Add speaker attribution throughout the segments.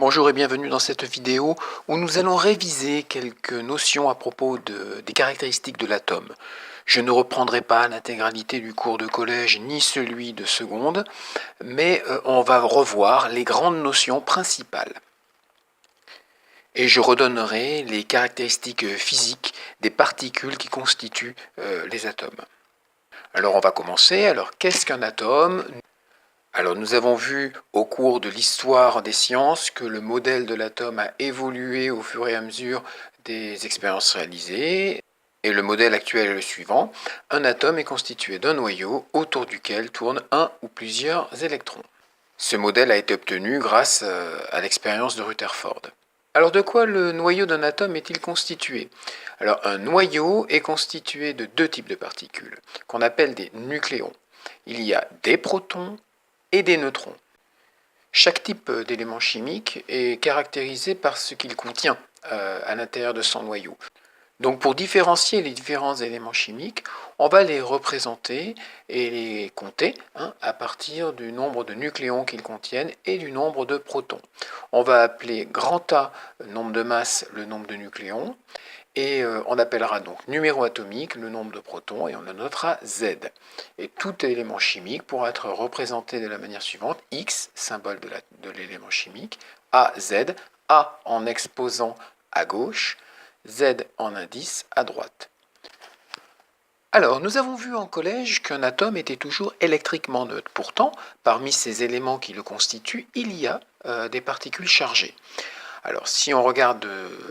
Speaker 1: Bonjour et bienvenue dans cette vidéo où nous allons réviser quelques notions à propos des caractéristiques de l'atome. Je ne reprendrai pas l'intégralité du cours de collège ni celui de seconde, mais on va revoir les grandes notions principales. Et je redonnerai les caractéristiques physiques des particules qui constituent les atomes. Alors on va commencer. Alors qu'est-ce qu'un atome ? Alors nous avons vu au cours de l'histoire des sciences que le modèle de l'atome a évolué au fur et à mesure des expériences réalisées. Et le modèle actuel est le suivant. Un atome est constitué d'un noyau autour duquel tournent un ou plusieurs électrons. Ce modèle a été obtenu grâce à l'expérience de Rutherford. Alors de quoi le noyau d'un atome est-il constitué? Alors un noyau est constitué de deux types de particules, qu'on appelle des nucléons. Il y a des protons et des neutrons. Chaque type d'élément chimique est caractérisé par ce qu'il contient à l'intérieur de son noyau. Donc pour différencier les différents éléments chimiques, on va les représenter et les compter à partir du nombre de nucléons qu'ils contiennent et du nombre de protons. On va appeler grand A, le nombre de masse, le nombre de nucléons, et on appellera donc numéro atomique le nombre de protons et on le notera Z. Et tout élément chimique pourra être représenté de la manière suivante: X, symbole de l'élément chimique, A, Z, A en exposant à gauche, Z en indice à droite. Alors, nous avons vu en collège qu'un atome était toujours électriquement neutre. Pourtant, parmi ces éléments qui le constituent, il y a des particules chargées. Alors, si on regarde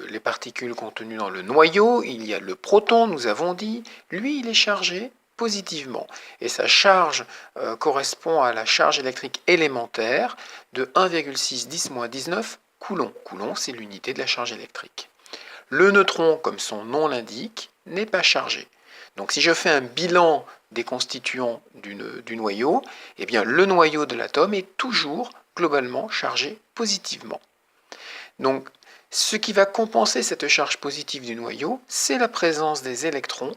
Speaker 1: les particules contenues dans le noyau, il y a le proton, nous avons dit, lui, il est chargé positivement. Et sa charge correspond à la charge électrique élémentaire de 1,6 10-19 coulombs. Coulomb, c'est l'unité de la charge électrique. Le neutron, comme son nom l'indique, n'est pas chargé. Donc, si je fais un bilan des constituants du noyau, eh bien, le noyau de l'atome est toujours globalement chargé positivement. Donc, ce qui va compenser cette charge positive du noyau, c'est la présence des électrons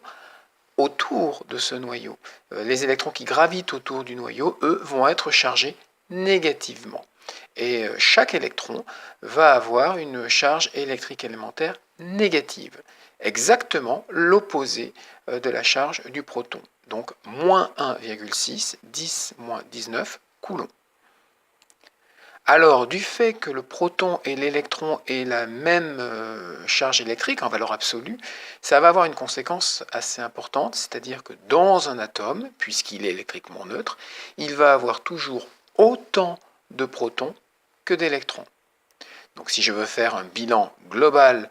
Speaker 1: autour de ce noyau. Les électrons qui gravitent autour du noyau, eux, vont être chargés négativement. Et chaque électron va avoir une charge électrique élémentaire négative, exactement l'opposé de la charge du proton. Donc, moins 1,6, 10-19 coulombs. Alors, du fait que le proton et l'électron aient la même charge électrique en valeur absolue, ça va avoir une conséquence assez importante, c'est-à-dire que dans un atome, puisqu'il est électriquement neutre, il va avoir toujours autant de protons que d'électrons. Donc si je veux faire un bilan global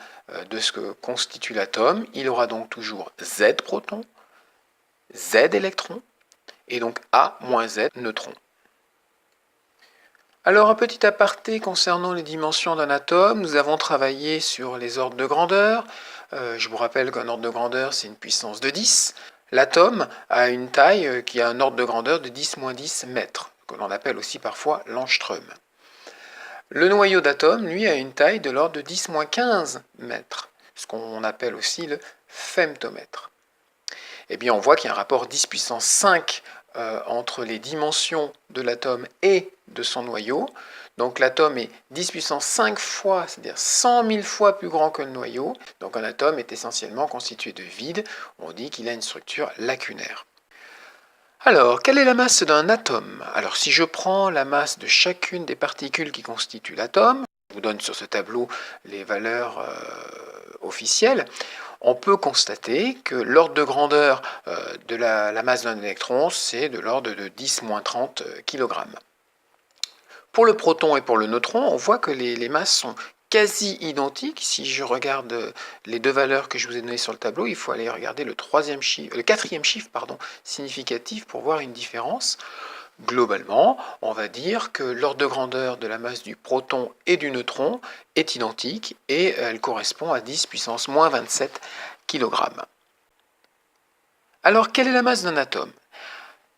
Speaker 1: de ce que constitue l'atome, il aura donc toujours Z protons, Z électrons, et donc A moins Z neutrons. Alors un petit aparté concernant les dimensions d'un atome, nous avons travaillé sur les ordres de grandeur. Je vous rappelle qu'un ordre de grandeur c'est une puissance de 10. L'atome a une taille qui a un ordre de grandeur de 10-10 mètres, que l'on appelle aussi parfois l'angstrom. Le noyau d'atome, lui, a une taille de l'ordre de 10-15 mètres, ce qu'on appelle aussi le femtomètre. Eh bien, on voit qu'il y a un rapport 10 puissance 5 entre les dimensions de l'atome et de son noyau. Donc l'atome est 10 puissance 5 fois, c'est-à-dire 100 000 fois plus grand que le noyau. Donc un atome est essentiellement constitué de vide. On dit qu'il a une structure lacunaire. Alors, quelle est la masse d'un atome? Alors, si je prends la masse de chacune des particules qui constituent l'atome, je vous donne sur ce tableau les valeurs officielles, on peut constater que l'ordre de grandeur de la masse d'un électron, c'est de l'ordre de 10-30 kg. Pour le proton et pour le neutron, on voit que les masses sont quasi identiques. Si je regarde les deux valeurs que je vous ai données sur le tableau, il faut aller regarder le quatrième chiffre significatif pour voir une différence. Globalement, on va dire que l'ordre de grandeur de la masse du proton et du neutron est identique et elle correspond à 10 puissance moins 27 kg. Alors, quelle est la masse d'un atome?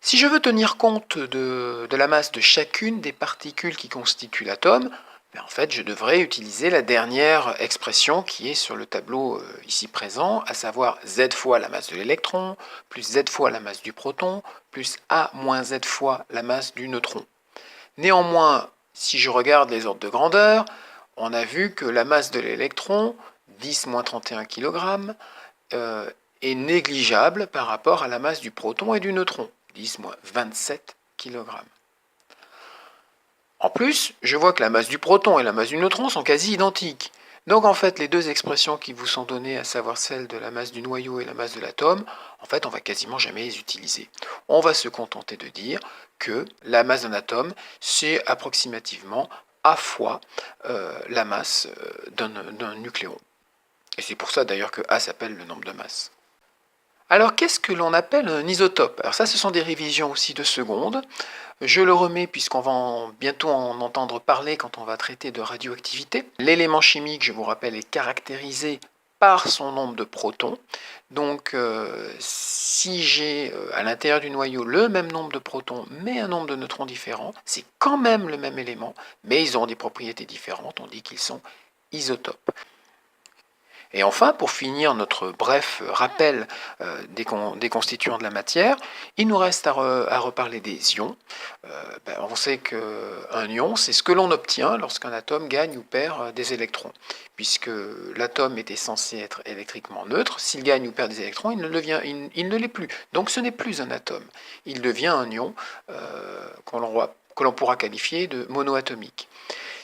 Speaker 1: Si je veux tenir compte de la masse de chacune des particules qui constituent l'atome, en fait, je devrais utiliser la dernière expression qui est sur le tableau ici présent, à savoir Z fois la masse de l'électron, plus Z fois la masse du proton, plus A moins Z fois la masse du neutron. Néanmoins, si je regarde les ordres de grandeur, on a vu que la masse de l'électron, 10-31 kg, est négligeable par rapport à la masse du proton et du neutron, 10-27 kg. En plus, je vois que la masse du proton et la masse du neutron sont quasi identiques. Donc en fait, les deux expressions qui vous sont données, à savoir celle de la masse du noyau et la masse de l'atome, en fait, on va quasiment jamais les utiliser. On va se contenter de dire que la masse d'un atome, c'est approximativement A fois la masse d'un nucléon. Et c'est pour ça d'ailleurs que A s'appelle le nombre de masses. Alors qu'est-ce que l'on appelle un isotope? Alors ça, ce sont des révisions aussi de seconde. Je le remets puisqu'on va bientôt en entendre parler quand on va traiter de radioactivité. L'élément chimique, je vous rappelle, est caractérisé par son nombre de protons. Donc si j'ai à l'intérieur du noyau le même nombre de protons mais un nombre de neutrons différent, c'est quand même le même élément, mais ils ont des propriétés différentes, on dit qu'ils sont isotopes. Et enfin, pour finir notre bref rappel des constituants de la matière, il nous reste à reparler des ions. On sait qu'un ion, c'est ce que l'on obtient lorsqu'un atome gagne ou perd des électrons. Puisque l'atome était censé être électriquement neutre, s'il gagne ou perd des électrons, il ne l'est plus. Donc ce n'est plus un atome. Il devient un ion que l'on pourra qualifier de monoatomique.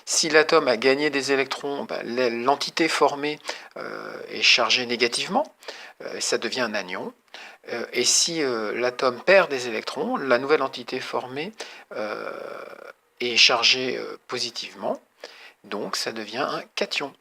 Speaker 1: Si l'atome a gagné des électrons, l'entité formée est chargée négativement, ça devient un anion. Et si l'atome perd des électrons, la nouvelle entité formée est chargée positivement, donc ça devient un cation.